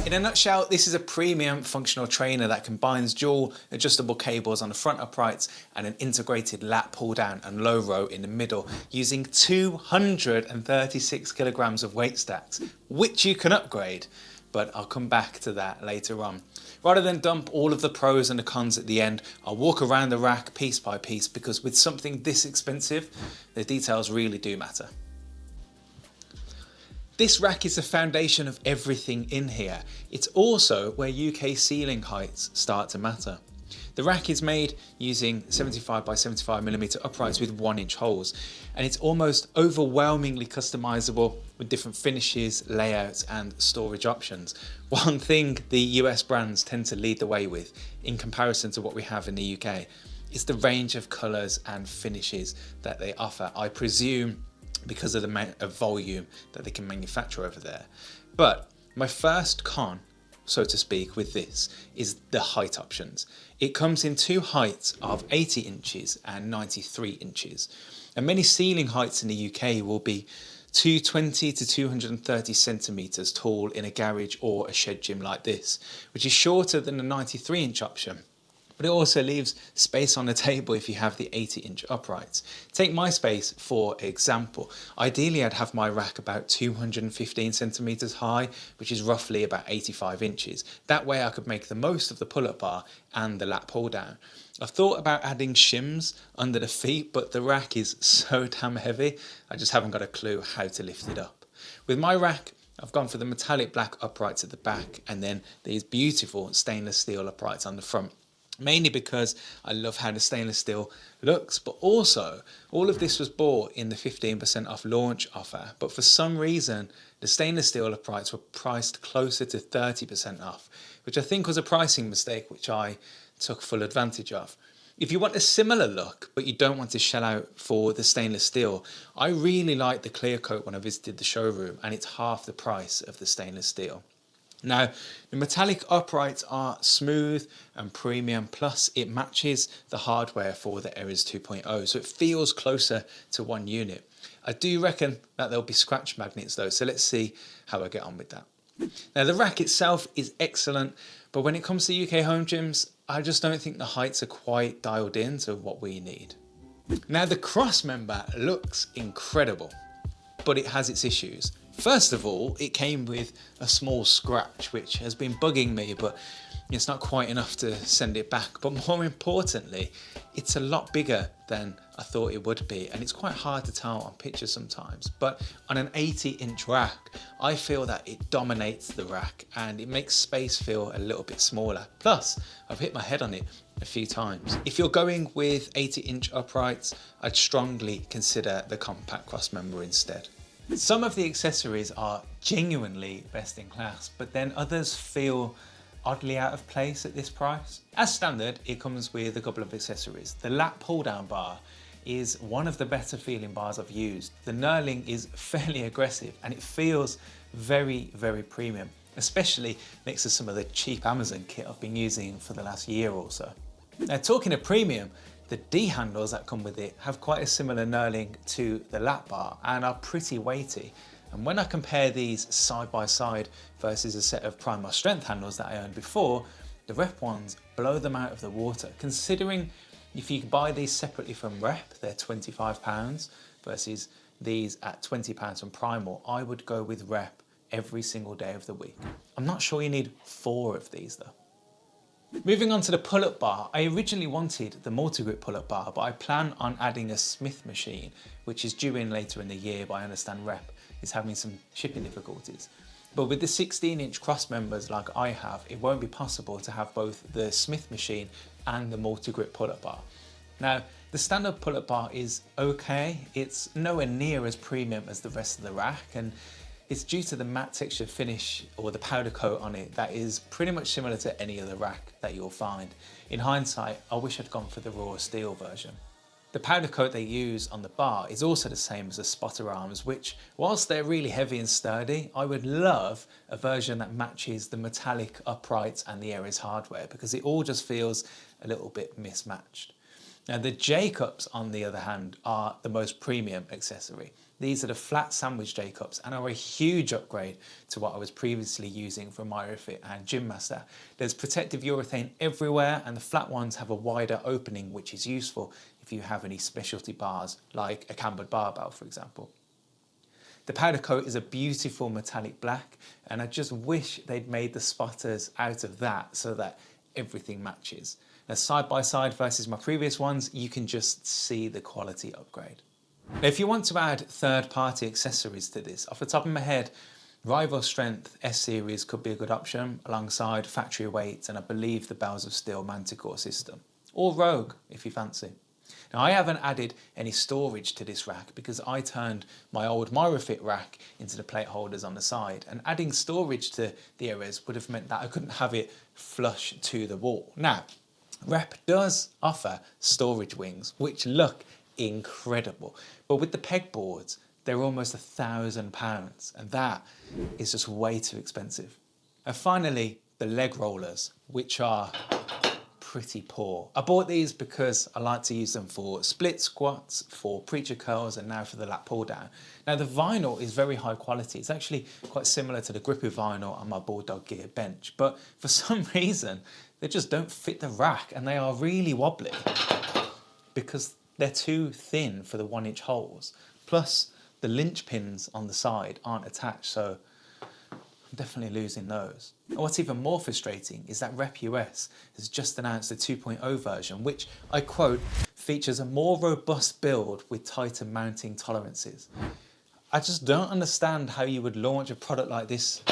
In a nutshell, this is a premium functional trainer that combines dual adjustable cables on the front uprights and an integrated lat pull down and low row in the middle, using 236 kilograms of weight stacks, which you can upgrade, but I'll come back to that later on. Rather than dump all of the pros and the cons at the end, I'll walk around the rack piece by piece, because with something this expensive, the details really do matter. This rack is the foundation of everything in here. It's also where UK ceiling heights start to matter. The rack is made using 75 by 75 millimeter uprights with 1-inch holes, and it's almost overwhelmingly customizable with different finishes, layouts and storage options. One thing the US brands tend to lead the way with in comparison to what we have in the UK is the range of colors and finishes that they offer. I presume because of the amount of volume that they can manufacture over there. But my first con, so to speak, with this is the height options. It comes in two heights of 80 inches and 93 inches. And many ceiling heights in the UK will be 220 to 230 centimeters tall in a garage or a shed gym like this, which is shorter than the 93-inch option. But it also leaves space on the table if you have the 80-inch uprights. Take my space for example. Ideally I'd have my rack about 215 centimeters high, which is roughly about 85 inches. That way I could make the most of the pull-up bar and the lat pull down. I've thought about adding shims under the feet, but the rack is so damn heavy, I just haven't got a clue how to lift it up. With my rack, I've gone for the metallic black uprights at the back and then these beautiful stainless steel uprights on the front. Mainly because I love how the stainless steel looks, but also all of this was bought in the 15% off launch offer, but for some reason the stainless steel uprights were priced closer to 30% off, which I think was a pricing mistake which I took full advantage of. If you want a similar look but you don't want to shell out for the stainless steel, I really liked the clear coat when I visited the showroom, and it's half the price of the stainless steel. Now, the metallic uprights are smooth and premium, plus it matches the hardware for the Erez 2.0, so it feels closer to one unit. I do reckon that there'll be scratch magnets though, so let's see how I get on with that. Now, the rack itself is excellent, but when it comes to UK home gyms, I just don't think the heights are quite dialed in to what we need. Now, the cross member looks incredible, but it has its issues. First of all, it came with a small scratch, which has been bugging me, but it's not quite enough to send it back. But more importantly, it's a lot bigger than I thought it would be, and it's quite hard to tell on pictures sometimes. But on an 80-inch rack, I feel that it dominates the rack and it makes space feel a little bit smaller. Plus, I've hit my head on it a few times. If you're going with 80-inch uprights, I'd strongly consider the compact crossmember instead. Some of the accessories are genuinely best in class, but then others feel oddly out of place at this price. As standard, it comes with a couple of accessories. The lat pull down bar is one of the better feeling bars I've used. The knurling is fairly aggressive and it feels very, very premium, especially next to some of the cheap Amazon kit I've been using for the last year or so. Now, talking of premium, the D handles that come with it have quite a similar knurling to the lat bar and are pretty weighty. And when I compare these side by side versus a set of Primal Strength handles that I owned before, the Rep ones blow them out of the water. Considering if you buy these separately from Rep, they're £25 versus these at £20 from Primal, I would go with Rep every single day of the week. I'm not sure you need 4 of these though. Moving on to the pull-up bar, I originally wanted the multi-grip pull-up bar, but I plan on adding a Smith machine, which is due in later in the year, but I understand Rep is having some shipping difficulties. But with the 16-inch cross members like I have, it won't be possible to have both the Smith machine and the multi-grip pull-up bar. Now, the standard pull-up bar is okay. It's nowhere near as premium as the rest of the rack, and it's due to the matte texture finish or the powder coat on it that is pretty much similar to any other rack that you'll find. In hindsight, I wish I'd gone for the raw steel version. The powder coat they use on the bar is also the same as the spotter arms, which, whilst they're really heavy and sturdy, I would love a version that matches the metallic uprights and the Erez hardware, because it all just feels a little bit mismatched. Now, the J cups, on the other hand, are the most premium accessory. These are the flat sandwich J-cups and are a huge upgrade to what I was previously using from Mirafit and Gym Master. There's protective urethane everywhere, and the flat ones have a wider opening, which is useful if you have any specialty bars like a cambered barbell, for example. The powder coat is a beautiful metallic black, and I just wish they'd made the spotters out of that so that everything matches. Now, side by side versus my previous ones, you can just see the quality upgrade. Now, if you want to add third-party accessories to this, off the top of my head, Rival Strength S-Series could be a good option alongside factory weights and I believe the Bells of Steel Manticore system. Or Rogue, if you fancy. Now, I haven't added any storage to this rack because I turned my old Mirafit rack into the plate holders on the side, and adding storage to the areas would have meant that I couldn't have it flush to the wall. Now, Rep does offer storage wings, which look incredible, but with the pegboards, they're almost £1,000, and that is just way too expensive. And finally, the leg rollers, which are pretty poor. I bought these because I like to use them for split squats, for preacher curls, and now for the lat pull down. Now, the vinyl is very high quality. It's actually quite similar to the grippy vinyl on my Bulldog Gear bench, but for some reason, they just don't fit the rack, and they are really wobbly because they're too thin for the 1-inch holes. Plus, the linch pins on the side aren't attached, so I'm definitely losing those. And what's even more frustrating is that Rep US has just announced a 2.0 version, which, I quote, features a more robust build with tighter mounting tolerances. I just don't understand how you would launch a product like this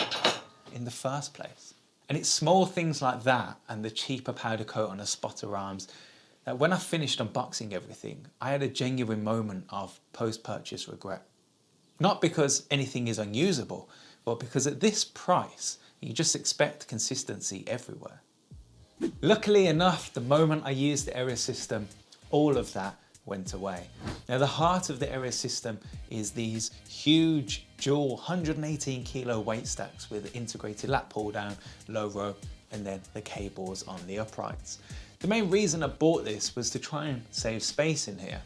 in the first place. And it's small things like that and the cheaper powder coat on the spotter arms that when I finished unboxing everything, I had a genuine moment of post-purchase regret. Not because anything is unusable, but because at this price, you just expect consistency everywhere. Luckily enough, the moment I used the area system, all of that went away. Now, the heart of the area system is these huge dual 118 kilo weight stacks with integrated lat pull down, low row, and then the cables on the uprights. The main reason I bought this was to try and save space in here.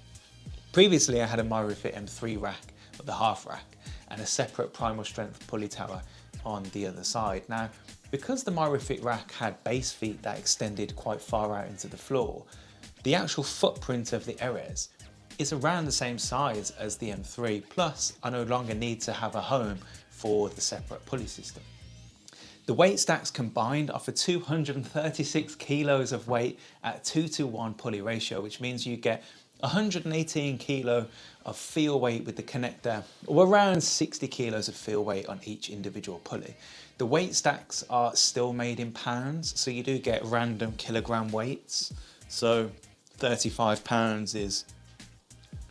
Previously, I had a Mirafit M3 rack, or the half rack, and a separate primal strength pulley tower on the other side. Now, because the Mirafit rack had base feet that extended quite far out into the floor, the actual footprint of the areas is around the same size as the M3, plus I no longer need to have a home for the separate pulley system. The weight stacks combined offer 236 kilos of weight at 2:1 pulley ratio, which means you get 118 kilo of feel weight with the connector, or around 60 kilos of feel weight on each individual pulley. The weight stacks are still made in pounds, so you do get random kilogram weights. So 35 pounds is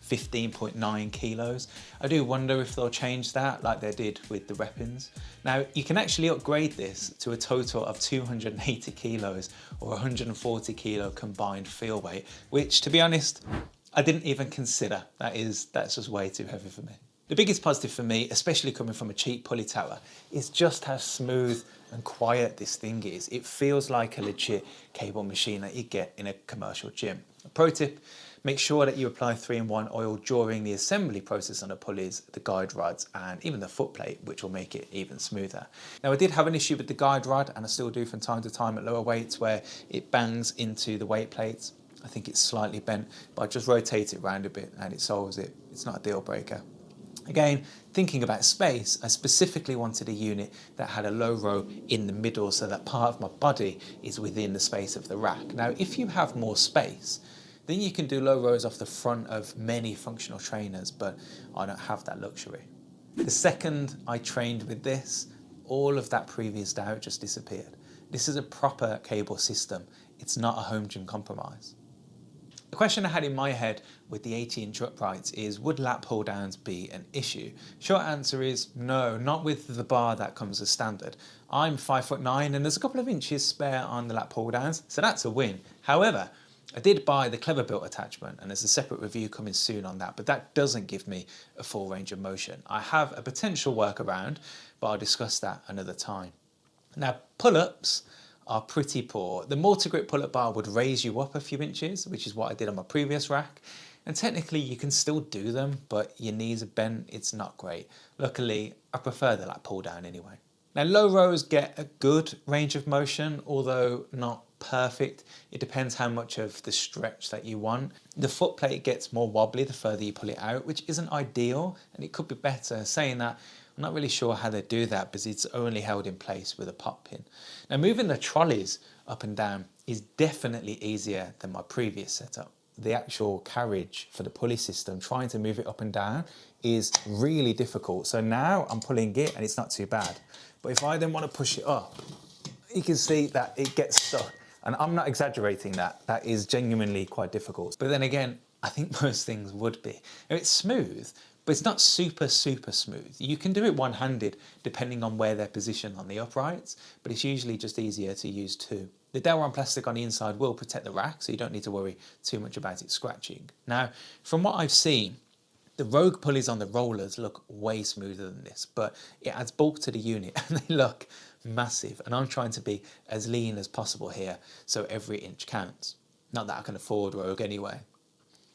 15.9 kilos. I do wonder if they'll change that like they did with the Repins. Now, you can actually upgrade this to a total of 280 kilos or 140 kilo combined feel weight, which, to be honest, I didn't even consider. That's just way too heavy for me. The biggest positive for me, especially coming from a cheap pulley tower, is just how smooth and quiet this thing is. It feels like a legit cable machine that you get in a commercial gym. A pro tip, make sure that you apply 3-in-1 oil during the assembly process on the pulleys, the guide rods, and even the foot plate, which will make it even smoother. Now, I did have an issue with the guide rod, and I still do from time to time at lower weights, where it bangs into the weight plates. I think it's slightly bent, but I just rotate it around a bit and it solves it. It's not a deal breaker. Again, thinking about space, I specifically wanted a unit that had a low row in the middle so that part of my body is within the space of the rack. Now, if you have more space, then you can do low rows off the front of many functional trainers, but I don't have that luxury. The second I trained with this, all of that previous doubt just disappeared. This is a proper cable system. It's not a home gym compromise. The question I had in my head with the 80-inch uprights is, would lat pull downs be an issue? Short answer is no, not with the bar that comes as standard. I'm 5'9" and there's a couple of inches spare on the lat pull downs, so that's a win. However, I did buy the Clever Built attachment, and there's a separate review coming soon on that, but that doesn't give me a full range of motion. I have a potential workaround, but I'll discuss that another time. Now, pull-ups are pretty poor. The multi-grip pull-up bar would raise you up a few inches, which is what I did on my previous rack. And technically you can still do them, but your knees are bent, it's not great. Luckily, I prefer the lat pull down anyway. Now low rows get a good range of motion, although not perfect. It depends how much of the stretch that you want. The foot plate gets more wobbly the further you pull it out, which isn't ideal, and it could be better. Saying that, I'm not really sure how they do that because it's only held in place with a pop pin. Now moving the trolleys up and down is definitely easier than my previous setup. The actual carriage for the pulley system, trying to move it up and down is really difficult. So now I'm pulling it and it's not too bad. But if I then want to push it up, you can see that it gets stuck. And I'm not exaggerating that. That is genuinely quite difficult. But then again, I think most things would be. Now, it's smooth, but it's not super smooth. You can do it one-handed depending on where they're positioned on the uprights, but it's usually just easier to use two. The Delrin plastic on the inside will protect the rack, so you don't need to worry too much about it scratching. Now, from what I've seen, the Rogue pulleys on the rollers look way smoother than this, but it adds bulk to the unit and they look massive. And I'm trying to be as lean as possible here, so every inch counts. Not that I can afford Rogue anyway.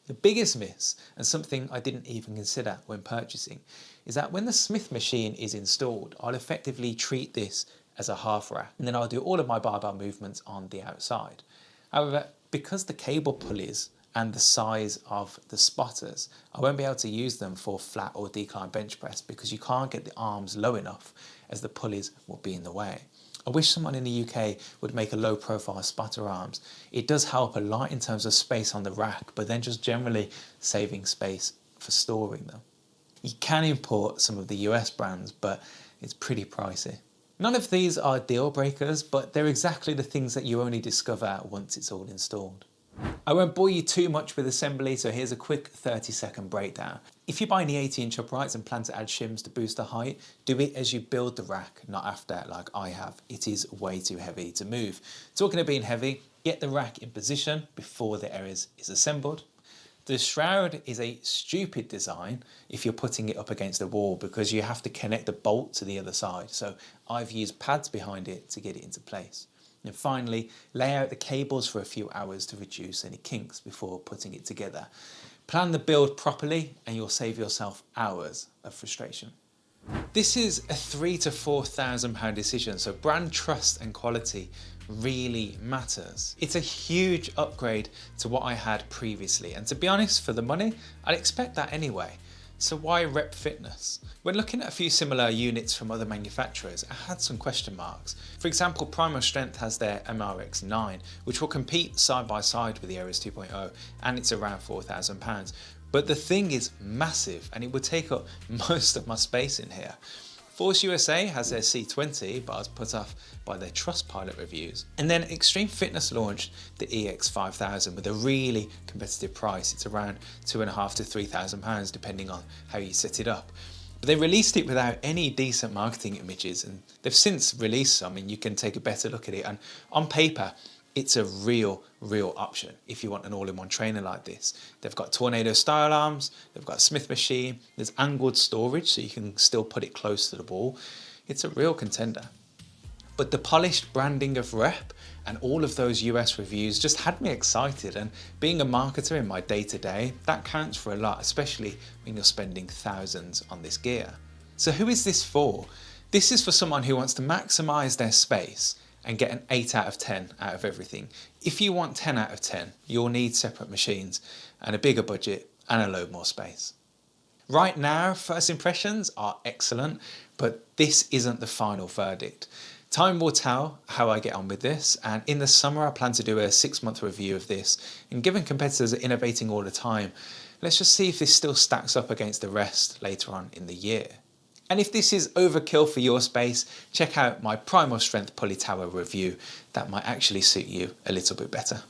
The biggest miss, and something I didn't even consider when purchasing, is that when the Smith machine is installed, I'll effectively treat this as a half rack, and then I'll do all of my barbell movements on the outside. However, because the cable pulleys and the size of the spotters, I won't be able to use them for flat or decline bench press because you can't get the arms low enough as the pulleys will be in the way. I wish someone in the UK would make a low profile spotter arms. It does help a lot in terms of space on the rack, but then just generally saving space for storing them. You can import some of the US brands, but it's pretty pricey. None of these are deal breakers, but they're exactly the things that you only discover once it's all installed. I won't bore you too much with assembly, so here's a quick 30-second breakdown. If you buy any 80-inch uprights and plan to add shims to boost the height, do it as you build the rack, not after like I have. It is way too heavy to move. Talking of being heavy, get the rack in position before the areas is assembled. The shroud is a stupid design if you're putting it up against the wall because you have to connect the bolt to the other side. So I've used pads behind it to get it into place. And finally, lay out the cables for a few hours to reduce any kinks before putting it together. Plan the build properly and you'll save yourself hours of frustration. This is a £3,000 to £4,000 decision, so brand trust and quality really matters. It's a huge upgrade to what I had previously, and to be honest, for the money, I'd expect that anyway. So why rep fitness? When looking at a few similar units from other manufacturers, I had some question marks. For example, Primal Strength has their MRX9, which will compete side by side with the Ares 2.0, and it's around £4,000. But the thing is massive, and it would take up most of my space in here. Force USA has their C20, but I was put off by their Trustpilot reviews. And then Extreme Fitness launched the EX5000 with a really competitive price. It's around £2,500 to £3,000 depending on how you set it up. But they released it without any decent marketing images, and they've since released some, and you can take a better look at it. And on paper, it's a real option if you want an all-in-one trainer like this. They've got tornado style arms, they've got a Smith machine, there's angled storage so you can still put it close to the wall. It's a real contender. But the polished branding of Rep and all of those US reviews just had me excited, and being a marketer in my day-to-day, that counts for a lot, especially when you're spending thousands on this gear. So who is this for? This is for someone who wants to maximize their space and get an 8 out of 10 out of everything. If you want 10 out of 10, you'll need separate machines and a bigger budget and a load more space. Right now, first impressions are excellent, but this isn't the final verdict. Time will tell how I get on with this, and in the summer I plan to do a 6-month review of this, and given competitors are innovating all the time, let's just see if this still stacks up against the rest later on in the year. And if this is overkill for your space, check out my Primal Strength Pulley Tower review. That might actually suit you a little bit better.